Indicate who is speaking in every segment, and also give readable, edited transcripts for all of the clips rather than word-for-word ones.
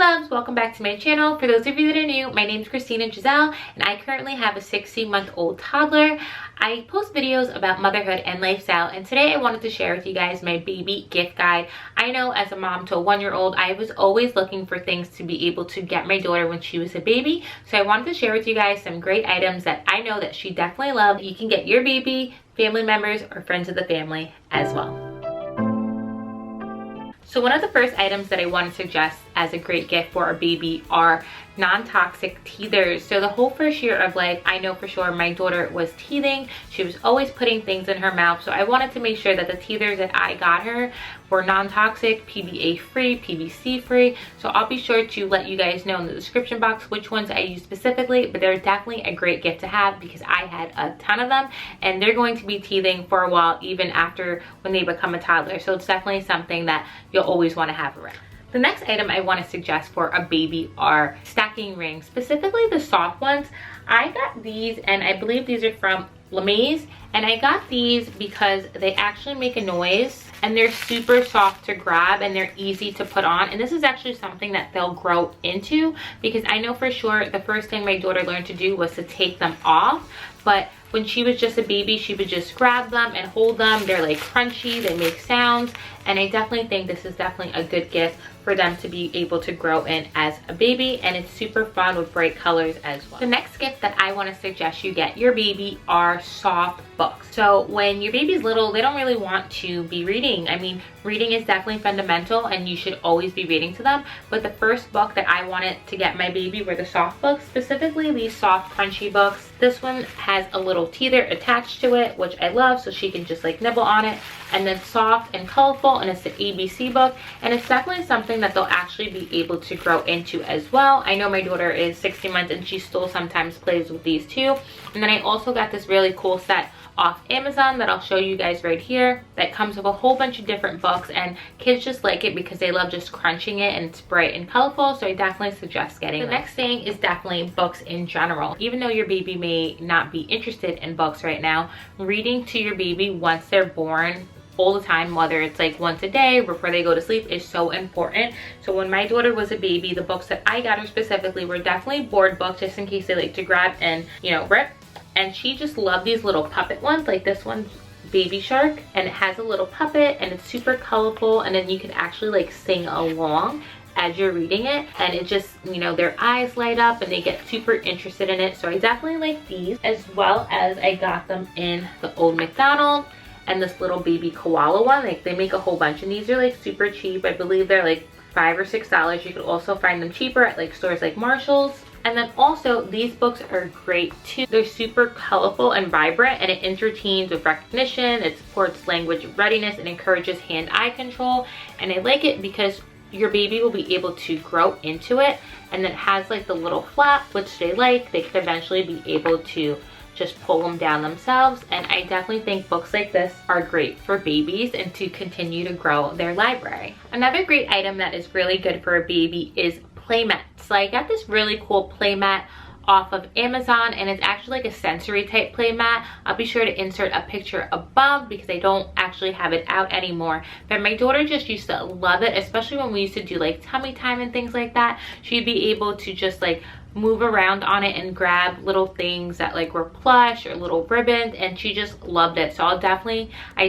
Speaker 1: loves, welcome back to my channel. For those of you that are new, my name is Christina Giselle and I currently have a 16-month-old toddler. I post videos about motherhood and lifestyle, and today I wanted to share with you guys my baby gift guide. I know as a mom to a 1-year-old, I was always looking for things to be able to get my daughter when she was a baby, so I wanted to share with you guys some great items that I know that she definitely loved. You can get your baby, family members, or friends of the family as well. So one of the first items that I want to suggest as a great gift for our baby are non-toxic teethers. So the whole first year of life, I know for sure my daughter was teething. She was always putting things in her mouth. So I wanted to make sure that the teethers that I got her were non-toxic, PBA free, PVC free. So I'll be sure to let you guys know in the description box which ones I use specifically, but they're definitely a great gift to have because I had a ton of them and they're going to be teething for a while even after when they become a toddler. So it's definitely something that you'll always want to have around. The next item I want to suggest for a baby are stacking rings, specifically the soft ones. I got these and I believe these are from Lamaze, and I got these because they actually make a noise and they're super soft to grab and they're easy to put on, and this is actually something that they'll grow into because I know for sure the first thing my daughter learned to do was to take them off, but when she was just a baby she would just grab them and hold them. They're like crunchy, they make sounds, and I definitely think this is definitely a good gift for them to be able to grow in as a baby, and it's super fun with bright colors as well. The next gift that I want to suggest you get your baby are soft books. So when your baby's little, they don't really want to be reading. I mean, reading is definitely fundamental and you should always be reading to them, but the first book that I wanted to get my baby were the soft books, specifically these soft crunchy books. This one has a little teether attached to it, which I love, so she can just like nibble on it, and then soft and colorful, and it's an ABC book, and it's definitely something that they'll actually be able to grow into as well. I know my daughter is 16 months and she still sometimes plays with these too. And then I also got this really cool set off Amazon that I'll show you guys right here that comes with a whole bunch of different books, and kids just like it because they love just crunching it and it's bright and colorful, so I definitely suggest getting them. The next thing is definitely books in general. Even though your baby may not be interested in books right now, reading to your baby once they're born all the time, whether it's like once a day before they go to sleep, is so important. So when my daughter was a baby, the books that I got her specifically were definitely board books, just in case they like to grab and, you know, rip. And she just loved these little puppet ones, like this one's Baby Shark, and it has a little puppet and it's super colorful, and then you can actually like sing along as you're reading it, and it just, you know, their eyes light up and they get super interested in it. So I definitely like these, as well as I got them in the Old MacDonald and this little baby koala one. Like they make a whole bunch, and these are like super cheap. I believe they're like $5 or $6. You could also find them cheaper at like stores like Marshall's. And then also these books are great too. They're super colorful and vibrant, and it entertains with recognition, it supports language readiness, and encourages hand-eye control. And I like it because your baby will be able to grow into it, and it has like the little flap, which they like. They could eventually be able to just pull them down themselves, and I definitely think books like this are great for babies and to continue to grow their library. Another great item that is really good for a baby is Playmat. So I got this really cool playmat off of Amazon, and it's actually like a sensory type playmat. I'll be sure to insert a picture above because I don't actually have it out anymore, but my daughter just used to love it, especially when we used to do like tummy time and things like that. She'd be able to just like move around on it and grab little things that like were plush or little ribbons, and she just loved it. So I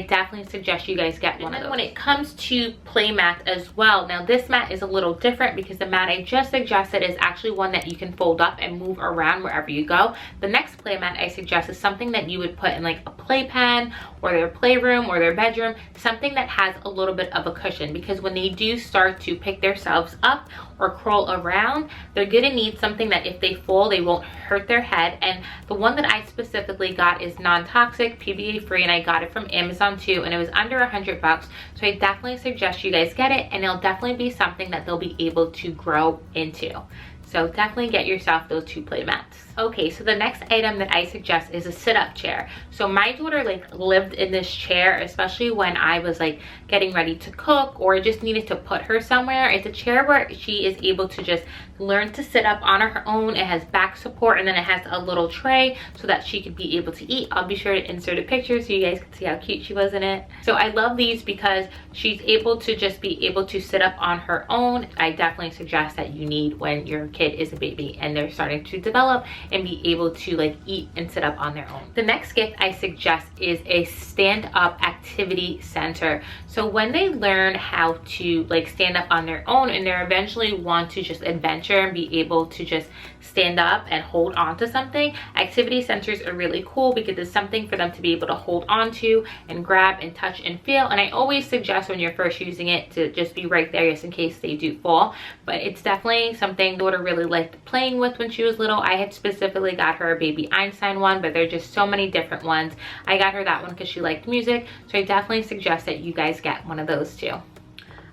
Speaker 1: definitely suggest you guys get one of those. When it comes to play mats as well, now this mat is a little different because the mat I just suggested is actually one that you can fold up and move around wherever you go. The next play mat I suggest is something that you would put in like a playpen or their playroom or their bedroom, something that has a little bit of a cushion, because when they do start to pick themselves up or crawl around, they're gonna need something that if they fall, they won't hurt their head. And the one that I specifically got is non-toxic, PBA free, and I got it from Amazon too, and it was under $100. So I definitely suggest you guys get it, and it'll definitely be something that they'll be able to grow into. So definitely get yourself those 2 play mats. Okay, so the next item that I suggest is a sit-up chair. So my daughter like lived in this chair, especially when I was like getting ready to cook or just needed to put her somewhere. It's a chair where she is able to just learn to sit up on her own. It has back support, and then it has a little tray so that she could be able to eat. I'll be sure to insert a picture so you guys can see how cute she was in it. So I love these because she's able to just be able to sit up on her own. I definitely suggest that you need when your kid is a baby and they're starting to develop and be able to like eat and sit up on their own. The next gift I suggest is a stand-up activity center. So when they learn how to like stand up on their own and they eventually want to just adventure and be able to just stand up and hold on to something, activity centers are really cool because it's something for them to be able to hold on to and grab and touch and feel. And I always suggest when you're first using it to just be right there just in case they do fall. But it's definitely something daughter really liked playing with when she was little. I had specifically got her a baby Einstein one, but there are just so many different ones. I got her that one because she liked music, so I definitely suggest that you guys get one of those too.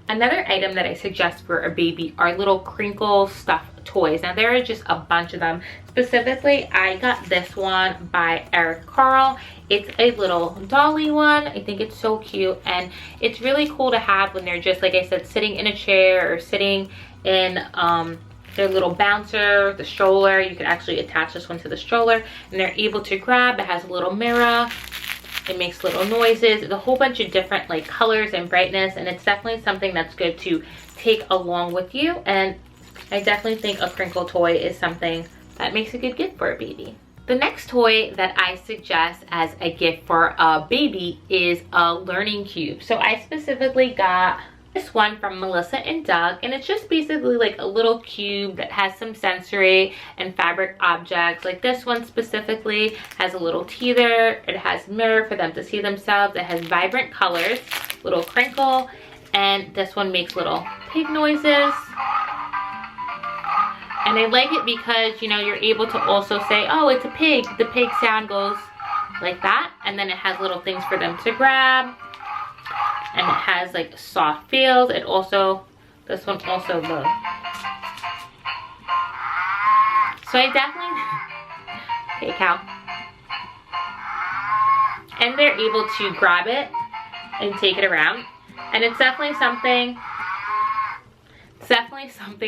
Speaker 1: Another item that I suggest for a baby are little crinkle stuffed toys. Now there are just a bunch of them. Specifically, I got this one by Eric Carl. It's a little dolly one. I think it's so cute, and it's really cool to have when they're just, like I said, sitting in a chair or sitting in their little bouncer, the stroller. You can actually attach this one to the stroller and they're able to grab. It has a little mirror. It makes little noises. It's a whole bunch of different like colors and brightness, and it's definitely something that's good to take along with you. And I definitely think a crinkle toy is something that makes a good gift for a baby. The next toy that I suggest as a gift for a baby is a learning cube. So I specifically got this one from Melissa and Doug, and it's just basically like a little cube that has some sensory and fabric objects. Like this one specifically has a little teether, it has mirror for them to see themselves, it has vibrant colors, little crinkle, and this one makes little pig noises. And I like it because, you know, you're able to also say, oh, it's a pig. The pig sound goes like that, and then it has little things for them to grab. And it has like soft feels. It also, this one also looks. So I definitely, okay cow. And they're able to grab it and take it around. And it's definitely something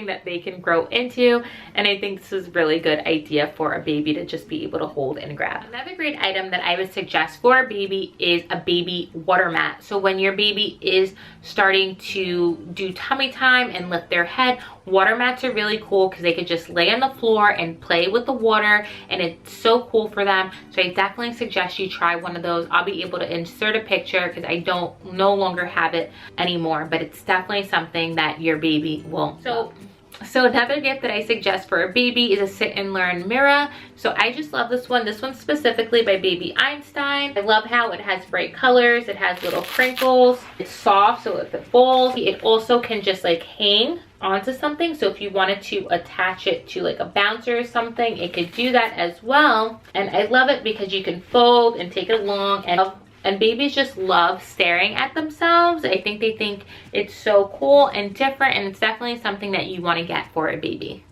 Speaker 1: that they can grow into, and I think this is a really good idea for a baby to just be able to hold and grab. Another great item that I would suggest for a baby is a baby water mat. So when your baby is starting to do tummy time and lift their head, water mats are really cool because they could just lay on the floor and play with the water, and it's so cool for them. So I definitely suggest you try one of those. I'll be able to insert a picture because I no longer have it anymore, but it's definitely something that your baby will. So another gift that I suggest for a baby is a sit and learn mirror. So I just love this one. This one's specifically by Baby Einstein. I love how it has bright colors. It has little crinkles. It's soft, so if it falls, it also can just like hang onto something. So if you wanted to attach it to like a bouncer or something, it could do that as well. And I love it because you can fold and take it along, and babies just love staring at themselves. I think they think it's so cool and different, and it's definitely something that you want to get for a baby.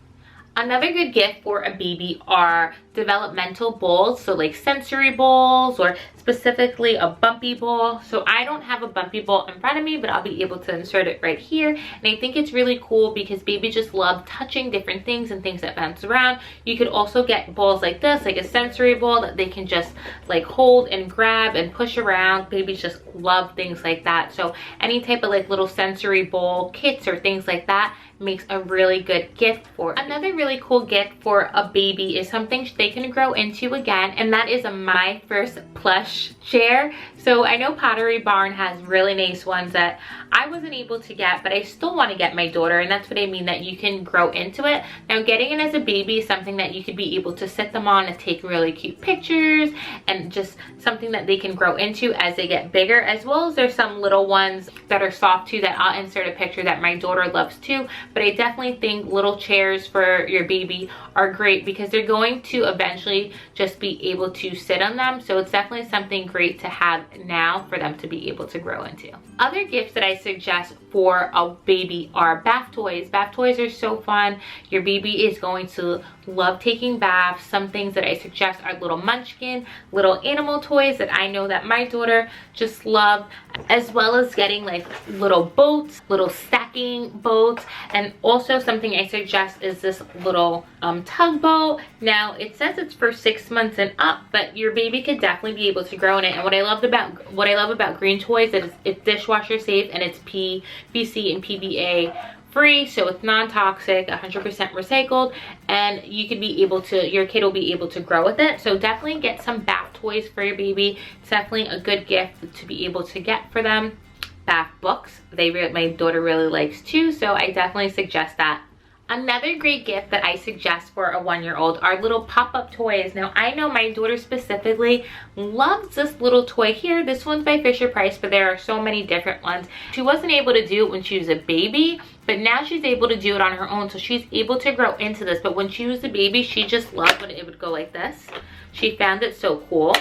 Speaker 1: Another good gift for a baby are developmental bowls, so like sensory bowls or specifically a bumpy bowl. So I don't have a bumpy bowl in front of me, but I'll be able to insert it right here. And I think it's really cool because babies just love touching different things and things that bounce around. You could also get bowls like this, like a sensory bowl that they can just like hold and grab and push around. Babies just love things like that. So any type of like little sensory bowl kits or things like that makes a really good gift for it. Another really cool gift for a baby is something they can grow into again, and that is a My First plush chair. So I know Pottery Barn has really nice ones that I wasn't able to get, but I still want to get my daughter, and that's what I mean, that you can grow into it. Now getting it as a baby is something that you could be able to sit them on and take really cute pictures, and just something that they can grow into as they get bigger, as well as there's some little ones that are soft too that I'll insert a picture that my daughter loves too. But I definitely think little chairs for your baby are great because they're going to eventually just be able to sit on them. So it's definitely something something great to have now for them to be able to grow into. Other gifts that I suggest for a baby are bath toys. Bath toys are so fun. Your baby is going to love taking baths. Some things that I suggest are little munchkin, little animal toys that I know that my daughter just loved, as well as getting like little boats, little stacking boats. And also something I suggest is this little tugboat. Now it says it's for 6 months and up, but your baby could definitely be able to grow in it. And what I love about green toys is it's dishwasher safe, and it's PVC and PBA free, so it's non-toxic, 100% recycled, and you could be able to, your kid will be able to grow with it. So definitely get some bath toys for your baby. It's definitely a good gift to be able to get for them. Bath books, my daughter really likes too, so I definitely suggest that. Another great gift that I suggest for a 1-year-old are little pop-up toys. Now I know my daughter specifically loves this little toy here. This one's by Fisher-Price, but there are so many different ones. She wasn't able to do it when she was a baby, but now she's able to do it on her own, so she's able to grow into this. But when she was a baby, she just loved when it would go like this. She found it so cool.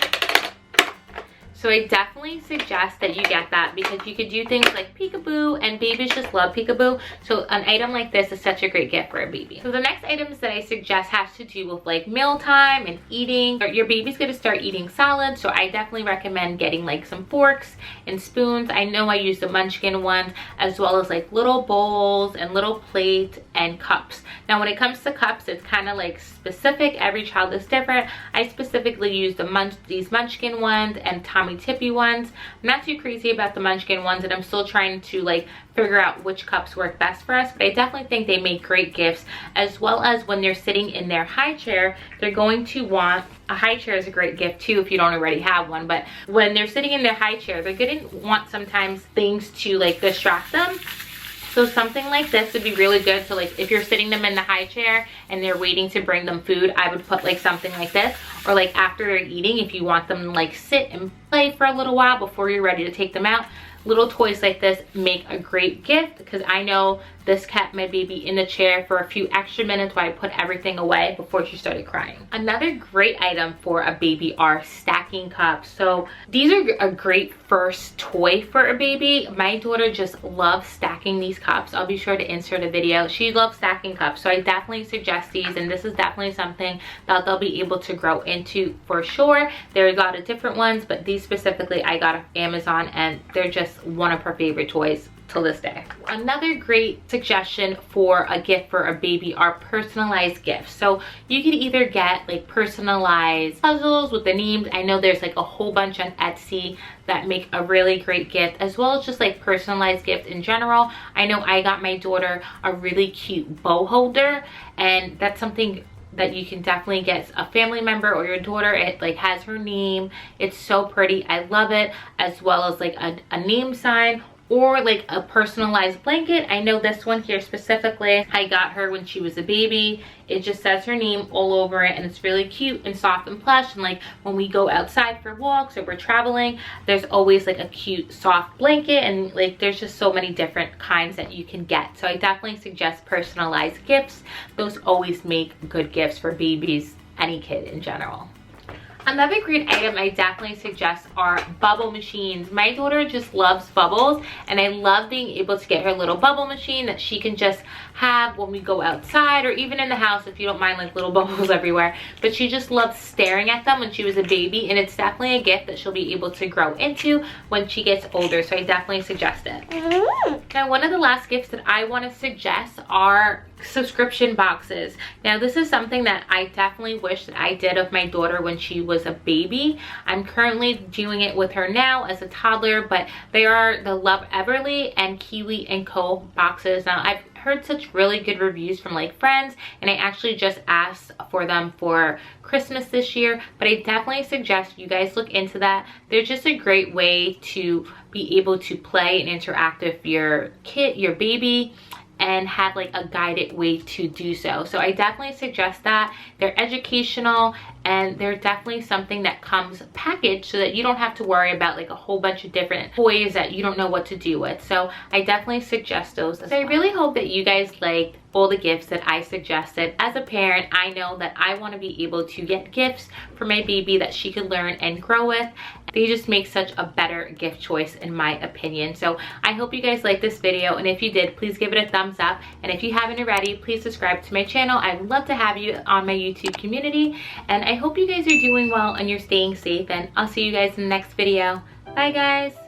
Speaker 1: So I definitely suggest that you get that, because you could do things like peekaboo, and babies just love peekaboo. So an item like this is such a great gift for a baby. So the next items that I suggest has to do with like mealtime and eating. Your baby's gonna start eating solids, so I definitely recommend getting like some forks and spoons. I know I use the munchkin ones, as well as like little bowls and little plates and cups. Now when it comes to cups, it's kind of like specific. Every child is different. I specifically use these munchkin ones and Tommy Tippy ones. I'm not too crazy about the munchkin ones, and I'm still trying to like figure out which cups work best for us, but I definitely think they make great gifts, as well as when they're sitting in their high chair, they're going to want a high chair. Is a great gift too if you don't already have one, but when they're sitting in their high chair, they're gonna want sometimes things to like distract them. So something like this would be really good. So like if you're sitting them in the high chair and they're waiting to bring them food, I would put like something like this. Or like after they're eating, if you want them to like sit and play for a little while before you're ready to take them out, little toys like this make a great gift, because I know this kept my baby in the chair for a few extra minutes while I put everything away before she started crying. Another great item for a baby are stacking cups. So these are a great first toy for a baby. My daughter just loves stacking these cups. I'll be sure to insert a video. She loves stacking cups, so I definitely suggest these, and this is definitely something that they'll be able to grow into for sure. There are a lot of different ones, but these specifically I got off Amazon, and they're just one of her favorite toys till this day. Another great suggestion for a gift for a baby are personalized gifts. So you could either get like personalized puzzles with the names. I know there's like a whole bunch on Etsy that make a really great gift, as well as just like personalized gifts in general. I know I got my daughter a really cute bow holder, and that's something that you can definitely get a family member or your daughter. It like has her name. It's so pretty. I love it. As well as like a name sign, or like a personalized blanket. I know this one here specifically, I got her when she was a baby. It just says her name all over it, and it's really cute and soft and plush. And like when we go outside for walks or we're traveling, there's always like a cute soft blanket, and like there's just so many different kinds that you can get. So I definitely suggest personalized gifts. Those always make good gifts for babies, any kid in general. Another great item I definitely suggest are bubble machines. My daughter just loves bubbles, and I love being able to get her little bubble machine that she can just have when we go outside, or even in the house if you don't mind like little bubbles everywhere. But she just loves staring at them when she was a baby, and it's definitely a gift that she'll be able to grow into when she gets older, so I definitely suggest it. Now one of the last gifts that I want to suggest are subscription boxes. Now this is something that I definitely wish that I did of my daughter when she was a baby. I'm currently doing it with her now as a toddler, but they are the Love Everly and Kiwi and Co boxes. Now I've heard such really good reviews from like friends, and I actually just asked for them for Christmas this year, but I definitely suggest you guys look into that. They're just a great way to be able to play and interact with your kid, your baby, and have like a guided way to do so. So I definitely suggest that. They're educational, and they're definitely something that comes packaged so that you don't have to worry about like a whole bunch of different toys that you don't know what to do with. So I definitely suggest those. So I really hope that you guys liked all the gifts that I suggested. As a parent, I know that I want to be able to get gifts for my baby that she could learn and grow with. they just make such a better gift choice in my opinion. So I hope you guys liked this video, and if you did, please give it a thumbs up. And if you haven't already, please subscribe to my channel. I'd love to have you on my YouTube community. And I hope you guys are doing well and you're staying safe, and I'll see you guys in the next video. Bye guys.